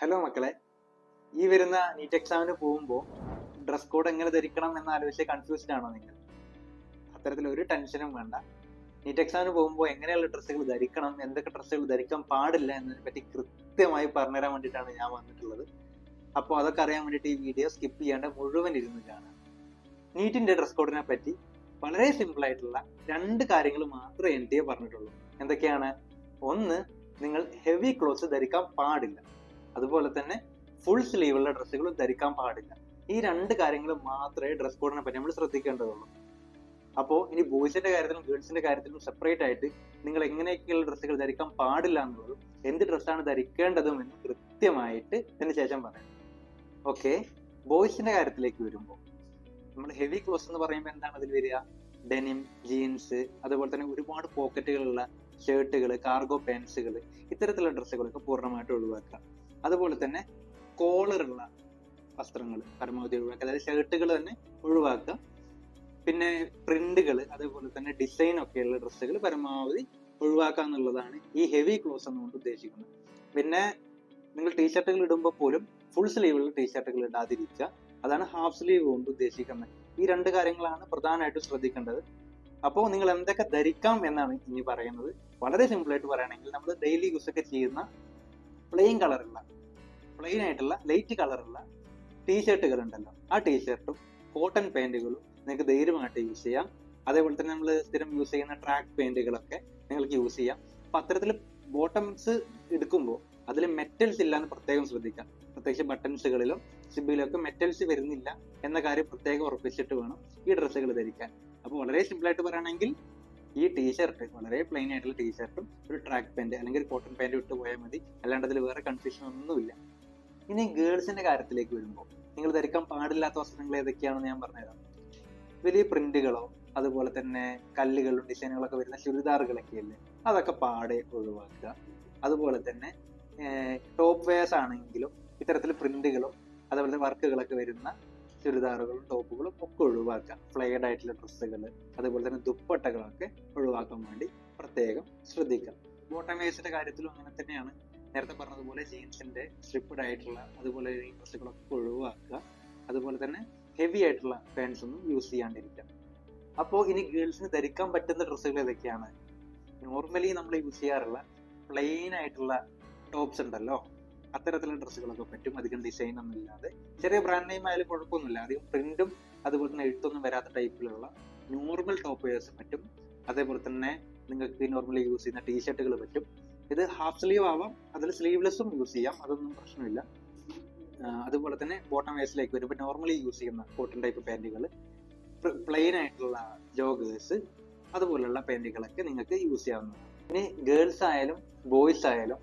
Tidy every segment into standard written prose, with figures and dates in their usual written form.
Hello മക്കളെ, ഈ വരുന്ന നീറ്റ് എക്സാമിന് പോകുമ്പോൾ ഡ്രസ് കോഡ് എങ്ങനെ ധരിക്കണം എന്ന് ആലോചിച്ച് കൺഫ്യൂസ്ഡ് ആണോ നിങ്ങൾ? അത്തരത്തിൽ ഒരു ടെൻഷനും വേണ്ട. നീറ്റ് എക്സാമിന് പോകുമ്പോൾ എങ്ങനെയുള്ള ഡ്രസ്സുകൾ ധരിക്കണം, എന്തൊക്കെ ഡ്രസ്സുകൾ ധരിക്കാൻ പാടില്ല എന്നതിനെ പറ്റി കൃത്യമായി പറഞ്ഞുതരാൻ വേണ്ടിയിട്ടാണ് ഞാൻ വന്നിട്ടുള്ളത്. അപ്പോൾ അതൊക്കെ അറിയാൻ വേണ്ടിയിട്ട് ഈ വീഡിയോ സ്കിപ്പ് ചെയ്യാണ്ട് മുഴുവൻ ഇരുന്ന് കാണാം. നീറ്റിന്റെ ഡ്രസ് കോഡിനെ പറ്റി വളരെ സിമ്പിൾ ആയിട്ടുള്ള രണ്ട് കാര്യങ്ങൾ മാത്രമേ എൻ ടി എ പറഞ്ഞിട്ടുള്ളൂ. എന്തൊക്കെയാണ്? ഒന്ന്, നിങ്ങൾ ഹെവി ക്ലോത്ത്സ് ധരിക്കാൻ പാടില്ല. അതുപോലെ തന്നെ ഫുൾ സ്ലീവുള്ള ഡ്രസ്സുകളും ധരിക്കാൻ പാടില്ല. ഈ രണ്ട് കാര്യങ്ങൾ മാത്രമേ ഡ്രസ് കോഡിനെ പറ്റി നമ്മൾ ശ്രദ്ധിക്കേണ്ടതുള്ളൂ. അപ്പോൾ ഇനി ബോയ്സിന്റെ കാര്യത്തിലും ഗേൾസിന്റെ കാര്യത്തിലും സെപ്പറേറ്റ് ആയിട്ട് നിങ്ങൾ എങ്ങനെയൊക്കെയുള്ള ഡ്രസ്സുകൾ ധരിക്കാൻ പാടില്ല എന്നുള്ളതും എന്ത് ഡ്രസ്സാണ് ധരിക്കേണ്ടതും എന്ന് കൃത്യമായിട്ട് ഇതിന് ശേഷം പറയാം. ഓക്കെ, ബോയ്സിന്റെ കാര്യത്തിലേക്ക് വരുമ്പോൾ നമ്മൾ ഹെവി ക്ലോത്ത്സ് എന്ന് പറയുമ്പോൾ എന്താണ് അതിൽ വരിക? ഡെനിം, ജീൻസ്, അതുപോലെ തന്നെ ഒരുപാട് പോക്കറ്റുകളുള്ള ഷർട്ടുകൾ, കാർഗോ പാൻസുകൾ, ഇത്തരത്തിലുള്ള ഡ്രസ്സുകളൊക്കെ പൂർണ്ണമായിട്ട് ഒഴിവാക്കുക. അതുപോലെ തന്നെ കോളറുള്ള വസ്ത്രങ്ങൾ പരമാവധി ഒഴിവാക്കുക, അതായത് ഷർട്ടുകൾ തന്നെ ഒഴിവാക്കുക. പിന്നെ പ്രിന്റുകൾ, അതേപോലെ തന്നെ ഡിസൈൻ ഒക്കെയുള്ള ഡ്രസ്സുകൾ പരമാവധി ഒഴിവാക്കുക എന്നുള്ളതാണ് ഈ ഹെവി ക്ലോത്ത്സ് എന്നുകൊണ്ട് ഉദ്ദേശിക്കുന്നത്. പിന്നെ നിങ്ങൾ ടീഷർട്ടുകൾ ഇടുമ്പോൾ പോലും ഫുൾ സ്ലീവുള്ള ടീഷർട്ടുകൾ ഇടാതിരിക്കുക, അതാണ് ഹാഫ് സ്ലീവ് കൊണ്ട് ഉദ്ദേശിക്കുന്നത്. ഈ രണ്ട് കാര്യങ്ങളാണ് പ്രധാനമായിട്ടും ശ്രദ്ധിക്കേണ്ടത്. അപ്പോൾ നിങ്ങൾ എന്തൊക്കെ ധരിക്കാം എന്നാണ് ഇനി പറയുന്നത്. വളരെ സിമ്പിൾ ആയിട്ട് പറയുകയാണെങ്കിൽ നമ്മൾ ഡെയിലി യൂസ് ഒക്കെ ചെയ്യുന്ന പ്ലെയിൻ ആയിട്ടുള്ള ലൈറ്റ് കളറുള്ള ടീഷർട്ടുകൾ ഉണ്ടല്ലോ, ആ ടീഷർട്ടും കോട്ടൺ പാൻറ്റുകളും നിങ്ങൾക്ക് ധൈര്യമായിട്ട് യൂസ് ചെയ്യാം. അതേപോലെ തന്നെ നമ്മൾ സ്ഥിരം യൂസ് ചെയ്യുന്ന ട്രാക്ക് പാൻറ്റുകളൊക്കെ നിങ്ങൾക്ക് യൂസ് ചെയ്യാം. അപ്പൊ അത്തരത്തിൽ ബോട്ടംസ് എടുക്കുമ്പോൾ അതിൽ മെറ്റൽസ് ഇല്ലാന്ന് പ്രത്യേകം ശ്രദ്ധിക്കാം. പ്രത്യേകിച്ച് ബട്ടൺസുകളിലും സിബിലും ഒക്കെ മെറ്റൽസ് വരുന്നില്ല എന്ന കാര്യം പ്രത്യേകം ഉറപ്പിച്ചിട്ട് വേണം ഈ ഡ്രസ്സുകൾ ധരിക്കാൻ. അപ്പോൾ വളരെ സിമ്പിൾ ആയിട്ട് പറയുകയാണെങ്കിൽ ഈ ടീഷർട്ട്, വളരെ പ്ലെയിൻ ആയിട്ടുള്ള ടീഷർട്ടും ഒരു ട്രാക്ക് പാൻറ് അല്ലെങ്കിൽ കോട്ടൺ പാൻറ് ഇട്ട് പോയാൽ മതി, അല്ലാണ്ട് അതിൽ വേറെ കൺഫ്യൂഷൻ ഒന്നുമില്ല. ഇനി ഗേൾസിന്റെ കാര്യത്തിലേക്ക് വരുമ്പോൾ നിങ്ങൾ ധരിക്കാൻ പാടില്ലാത്ത വസ്ത്രങ്ങൾ ഏതൊക്കെയാണെന്ന് ഞാൻ പറഞ്ഞുതരാം. വലിയ പ്രിന്റുകളോ അതുപോലെ തന്നെ കല്ലുകളും ഡിസൈനുകളൊക്കെ വരുന്ന ചുരിദാറുകളൊക്കെ ഇല്ലേ, അതൊക്കെ പാടെ ഒഴിവാക്കുക. അതുപോലെ തന്നെ ടോപ്പ് വെയർസ് ആണെങ്കിലും ഇത്തരത്തിൽ പ്രിന്റുകളും അതുപോലെ വർക്കുകളൊക്കെ വരുന്ന ചുരിദാറുകളും ടോപ്പുകളും ഒക്കെ ഒഴിവാക്കുക. ഫ്ലെയർഡ് ആയിട്ടുള്ള ഡ്രസ്സുകൾ, അതുപോലെ തന്നെ ദുപ്പട്ടകളൊക്കെ ഒഴിവാക്കാൻ വേണ്ടി പ്രത്യേകം ശ്രദ്ധിക്കുക. ബോട്ടം വെയർസിന്റെ കാര്യത്തിലും അങ്ങനെ തന്നെയാണ്. നേരത്തെ പറഞ്ഞതുപോലെ ജീൻസിന്റെ സ്ട്രിപ്പ്ഡ് ആയിട്ടുള്ള അതുപോലെ ഈ ഡ്രസ്സുകളൊക്കെ ഒഴിവാക്കുക. അതുപോലെ തന്നെ ഹെവി ആയിട്ടുള്ള പാൻസ് ഒന്നും യൂസ് ചെയ്യാണ്ടിരിക്കുക. അപ്പോൾ ഇനി ഗേൾസിന് ധരിക്കാൻ പറ്റുന്ന ഡ്രസ്സുകൾ ഏതൊക്കെയാണ്? നോർമലി നമ്മൾ യൂസ് ചെയ്യാറുള്ള പ്ലെയിൻ ആയിട്ടുള്ള ടോപ്സ് ഉണ്ടല്ലോ, അത്തരത്തിലുള്ള ഡ്രസ്സുകളൊക്കെ പറ്റും, അധികം ഡിസൈൻ ഒന്നും ഇല്ലാതെ. ചെറിയ ബ്രാൻഡ് നെയിം ആയാലും കുഴപ്പമൊന്നുമില്ല, അധികം പ്രിന്റും അതുപോലെ തന്നെ എഴുത്തൊന്നും വരാത്ത ടൈപ്പിലുള്ള നോർമൽ ടോപ്പ് വെയേഴ്സ് പറ്റും. അതേപോലെ തന്നെ നിങ്ങൾക്ക് നോർമലി യൂസ് ചെയ്യുന്ന ടീഷർട്ടുകൾ പറ്റും. ഇത് ഹാഫ് സ്ലീവ് ആവാം, അതിൽ സ്ലീവ്ലെസ്സും യൂസ് ചെയ്യാം, അതൊന്നും പ്രശ്നമില്ല. അതുപോലെ തന്നെ ബോട്ടം വെയേഴ്സിലേക്ക് വരുമ്പോൾ നോർമലി യൂസ് ചെയ്യുന്ന കോട്ടൺ ടൈപ്പ് പാൻറ്റുകൾ, പ്ലെയിൻ ആയിട്ടുള്ള ജോഗേഴ്സ്, അതുപോലുള്ള പാൻറ്റുകളൊക്കെ നിങ്ങൾക്ക് യൂസ് ചെയ്യാവുന്നതാണ്. ഇനി ഗേൾസ് ആയാലും ബോയ്സ് ആയാലും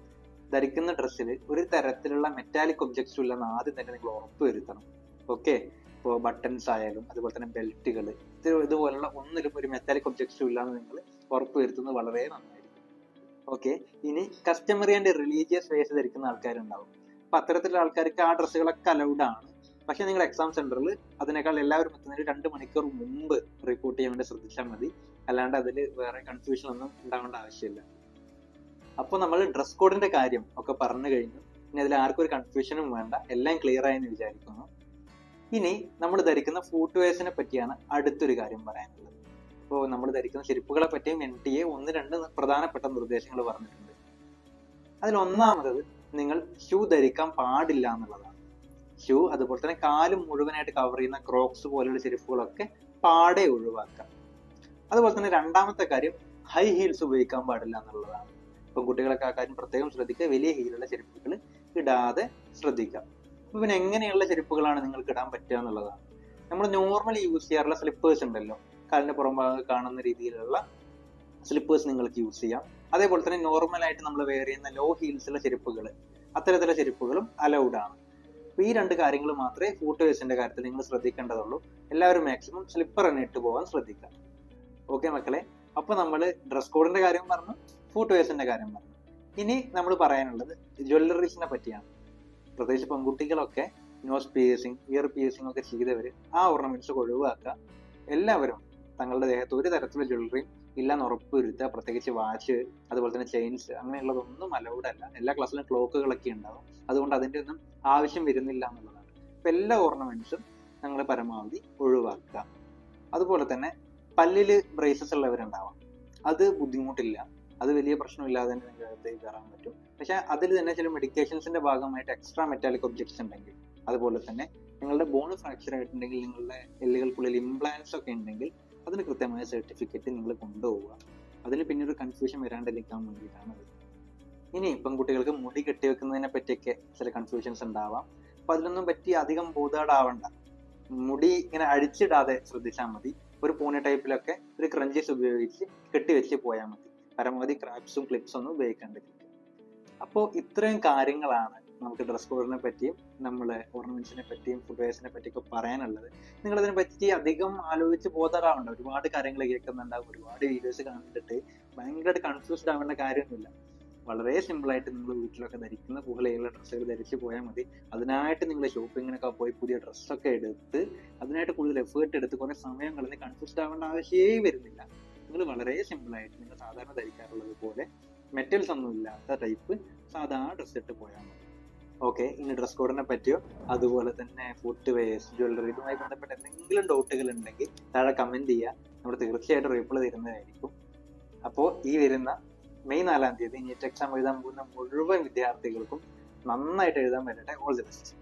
ധരിക്കുന്ന ഡ്രസ്സിൽ ഒരു തരത്തിലുള്ള മെറ്റാലിക് ഒബ്ജക്ട്സും ഇല്ലെന്ന് ആദ്യം തന്നെ നിങ്ങൾ ഉറപ്പ് വരുത്തണം. ഓക്കെ, ഇപ്പോൾ ബട്ടൺസ് ആയാലും അതുപോലെ തന്നെ ബെൽറ്റുകൾ, ഇതുപോലുള്ള ഒന്നിലും ഒരു മെറ്റാലിക് ഒബ്ജക്ട്സും ഇല്ലാന്ന് നിങ്ങൾ ഉറപ്പ് വരുത്തുന്നത് വളരെ നന്നായിരിക്കും. ഓക്കെ, ഇനി കസ്റ്റമറി ആൻഡ് റിലീജിയസ് വേസ് ധരിക്കുന്ന ആൾക്കാരുണ്ടാവും. അപ്പൊ അത്തരത്തിലുള്ള ആൾക്കാർക്ക് ആ ഡ്രസ്സുകളൊക്കെ അലൗഡ് ആണ്. പക്ഷെ നിങ്ങൾ എക്സാം സെന്ററിൽ അതിനേക്കാൾ എല്ലാവരും എത്തുന്നതിന് 2 മണിക്കൂർ മുമ്പ് റിപ്പോർട്ട് ചെയ്യാൻ വേണ്ടി ശ്രദ്ധിച്ചാൽ മതി, അല്ലാണ്ട് അതിൽ വേറെ കൺഫ്യൂഷൻ ഒന്നും ഉണ്ടാവേണ്ട ആവശ്യമില്ല. അപ്പോൾ നമ്മൾ ഡ്രസ് കോഡിന്റെ കാര്യം ഒക്കെ പറഞ്ഞു കഴിഞ്ഞു. ഇനി അതിൽ ആർക്കും ഒരു കൺഫ്യൂഷനും വേണ്ട, എല്ലാം ക്ലിയർ ആയെന്ന് വിചാരിക്കുന്നു. ഇനി നമ്മൾ ധരിക്കുന്ന ഫുട് വെയർസിനെ പറ്റിയാണ് അടുത്തൊരു കാര്യം പറയാനുള്ളത്. ഇപ്പോൾ നമ്മൾ ധരിക്കുന്ന ചെരുപ്പുകളെ പറ്റിയും എൻ ടി എ 1-2 പ്രധാനപ്പെട്ട നിർദ്ദേശങ്ങൾ പറഞ്ഞിട്ടുണ്ട്. അതിൽ ഒന്നാമത് നിങ്ങൾ ഷൂ ധരിക്കാൻ പാടില്ല എന്നുള്ളതാണ്. ഷൂ, അതുപോലെ തന്നെ കാലും മുഴുവനായിട്ട് കവർ ചെയ്യുന്ന ക്രോക്സ് പോലെയുള്ള ചെരുപ്പുകളൊക്കെ പാടെ ഒഴിവാക്കാം. അതുപോലെ തന്നെ രണ്ടാമത്തെ കാര്യം ഹൈ ഹീൽസ് ഉപയോഗിക്കാൻ പാടില്ല എന്നുള്ളതാണ്. ഇപ്പം കുട്ടികളൊക്കെ ആ കാര്യം പ്രത്യേകം ശ്രദ്ധിക്കുക, വലിയ ഹീലുള്ള ചെരുപ്പുകൾ ഇടാതെ ശ്രദ്ധിക്കുക. അപ്പൊ പിന്നെ എങ്ങനെയുള്ള ചെരുപ്പുകളാണ് നിങ്ങൾക്ക് ഇടാൻ പറ്റുക എന്നുള്ളതാണ്. നമ്മൾ നോർമലി യൂസ് ചെയ്യാറുള്ള സ്ലിപ്പേഴ്സ് ഉണ്ടല്ലോ, കാലിന്റെ പുറംഭാഗം കാണുന്ന രീതിയിലുള്ള സ്ലിപ്പേഴ്സ് നിങ്ങൾക്ക് യൂസ് ചെയ്യാം. അതേപോലെ തന്നെ നോർമലായിട്ട് നമ്മൾ വെയർ ചെയ്യുന്ന ലോ ഹീൽസുള്ള ചെരുപ്പുകൾ, അത്തരത്തിലുള്ള ചെരുപ്പുകളും അലൗഡ് ആണ്. അപ്പൊ ഈ രണ്ട് കാര്യങ്ങൾ മാത്രമേ ഫുട് വെയർസിന്റെ കാര്യത്തിൽ നിങ്ങൾ ശ്രദ്ധിക്കേണ്ടതുള്ളൂ. എല്ലാവരും മാക്സിമം സ്ലിപ്പർ തന്നെ ഇട്ട് പോകാൻ ശ്രദ്ധിക്കുക. ഓക്കെ മക്കളെ, അപ്പൊ നമ്മൾ ഡ്രസ് കോഡിന്റെ കാര്യം പറഞ്ഞു, ഫുട് വെയർസിന്റെ കാര്യം പറഞ്ഞു. ഇനി നമ്മൾ പറയാനുള്ളത് ജ്വല്ലറീസിനെ പറ്റിയാണ്. പ്രത്യേകിച്ച് പെൺകുട്ടികളൊക്കെ നോസ് പിയേഴ്സിങ്, ഇയർ പിയേഴ്സിങ് ഒക്കെ ചെയ്തവർ ആ ഓർണമെന്റ്സ് ഒഴിവാക്കുക. എല്ലാവരും തങ്ങളുടെ ദേഹത്ത് ഒരു തരത്തിലുള്ള ജ്വല്ലറിയും ഇല്ലാന്ന് ഉറപ്പ് വരുത്തുക. പ്രത്യേകിച്ച് വാച്ച്, അതുപോലെ തന്നെ ചെയിൻസ്, അങ്ങനെയുള്ളതൊന്നും അലൗഡ് അല്ല. എല്ലാ ക്ലാസ്സിലും ക്ലോക്കുകളൊക്കെ ഉണ്ടാവും. അതുകൊണ്ട് അതിൻ്റെ ഒന്നും ആവശ്യം വരുന്നില്ല എന്നുള്ളതാണ്. അപ്പൊ എല്ലാ ഓർണമെന്റ്സും നിങ്ങൾ പരമാവധി ഒഴിവാക്കുക. അതുപോലെ തന്നെ പല്ലില് ബ്രേസസ് ഉള്ളവരുണ്ടാവാം. അത് ബുദ്ധിമുട്ടില്ല, അത് വലിയ പ്രശ്നമില്ലാതെ തന്നെ നിങ്ങൾക്ക് അകത്തേക്ക് കയറാൻ പറ്റും. പക്ഷെ അതിൽ തന്നെ ചില മെഡിക്കേഷൻസിന്റെ ഭാഗമായിട്ട് എക്സ്ട്രാ മെറ്റാലിക് ഒബ്ജക്ട്സ് ഉണ്ടെങ്കിൽ, അതുപോലെ തന്നെ നിങ്ങളുടെ ബോൺ ഫ്രാക്ചർ ആയിട്ടുണ്ടെങ്കിൽ, നിങ്ങളുടെ എല്ലുകൾക്കുള്ളിൽ ഇംപ്ലാന്റ്സ് ഒക്കെ ഉണ്ടെങ്കിൽ അതിന് കൃത്യമായ സർട്ടിഫിക്കറ്റ് നിങ്ങൾ കൊണ്ടുപോവുക. അതിൽ പിന്നെ ഒരു കൺഫ്യൂഷൻ വരാണ്ടിരിക്കാൻ വേണ്ടിയിട്ടാണ് അത്. ഇനി പെൺകുട്ടികൾക്ക് മുടി കെട്ടിവെക്കുന്നതിനെ പറ്റിയൊക്കെ ചില കൺഫ്യൂഷൻസ് ഉണ്ടാവാം. അപ്പൊ അതിലൊന്നും പറ്റി അധികം ബോധേടാവണ്ട. മുടി ഇങ്ങനെ അഴിച്ചിടാതെ ശ്രദ്ധിച്ചാൽ മതി. ഒരു പൂനെ ടൈപ്പിലൊക്കെ ഒരു ക്രഞ്ചീസ് ഉപയോഗിച്ച് കെട്ടിവെച്ച് പോയാൽ മതി. പരമാവധി ക്രാപ്സും ക്ലിപ്സും ഒന്നും ഉപയോഗിക്കാണ്ടിരിക്കും. അപ്പോൾ ഇത്രയും കാര്യങ്ങളാണ് നമുക്ക് ഡ്രസ് കോഡിനെ പറ്റിയും നമ്മളെ ഓർണമെന്റ്സിനെ പറ്റിയും ഫുട്വെയർസിനെ പറ്റിയൊക്കെ പറയാനുള്ളത്. നിങ്ങൾ ഇതിനെ പറ്റി അധികം ആലോചിച്ച് ബോധറാവണ്ട. ഒരുപാട് കാര്യങ്ങൾ കേൾക്കുന്നുണ്ടാവും, ഒരുപാട് വീഡിയോസ് കണ്ടിട്ട് ഭയങ്കരമായിട്ട് കൺഫ്യൂസ്ഡ് ആവേണ്ട കാര്യമൊന്നുമില്ല. വളരെ സിമ്പിൾ ആയിട്ട് നിങ്ങൾ വീട്ടിലൊക്കെ ധരിക്കുന്ന പോലെയുള്ള ഡ്രസ്സുകൾ ധരിച്ച് പോയാൽ മതി. അതിനായിട്ട് നിങ്ങൾ ഷോപ്പിങ്ങിനൊക്കെ പോയി പുതിയ ഡ്രസ്സൊക്കെ എടുത്ത് അതിനായിട്ട് കൂടുതൽ എഫേർട്ട് എടുത്ത് കുറെ സമയം കളഞ്ഞ് കൺഫ്യൂസ്ഡ് ആവേണ്ട ആവശ്യമേ വരുന്നില്ല. നിങ്ങൾ വളരെ സിമ്പിൾ ആയിട്ട് നിങ്ങൾ സാധാരണ ധരിക്കാറുള്ളത് പോലെ മെറ്റൽസ് ഒന്നും ഇല്ലാത്ത ടൈപ്പ് സാധാ ഡ്രസ്സ് ഇട്ട് പോയാൽ മതി. ഓക്കെ, ഇനി ഡ്രസ് കോഡിനെ പറ്റിയോ അതുപോലെ തന്നെ ഫുഡ് വെയർസ്, ജ്വല്ലറി, ഇതുമായി ബന്ധപ്പെട്ട എന്തെങ്കിലും ഡൗട്ടുകൾ ഉണ്ടെങ്കിൽ താഴെ കമന്റ് ചെയ്യുക. നമ്മൾ തീർച്ചയായിട്ടും റിപ്ലൈ തരുന്നതായിരിക്കും. അപ്പോൾ ഈ വരുന്ന മെയ് 4 നീറ്റ് എക്സാം എഴുതാൻ പോകുന്ന മുഴുവൻ വിദ്യാർത്ഥികൾക്കും നന്നായിട്ട് എഴുതാൻ പറ്റട്ടെ. All the best.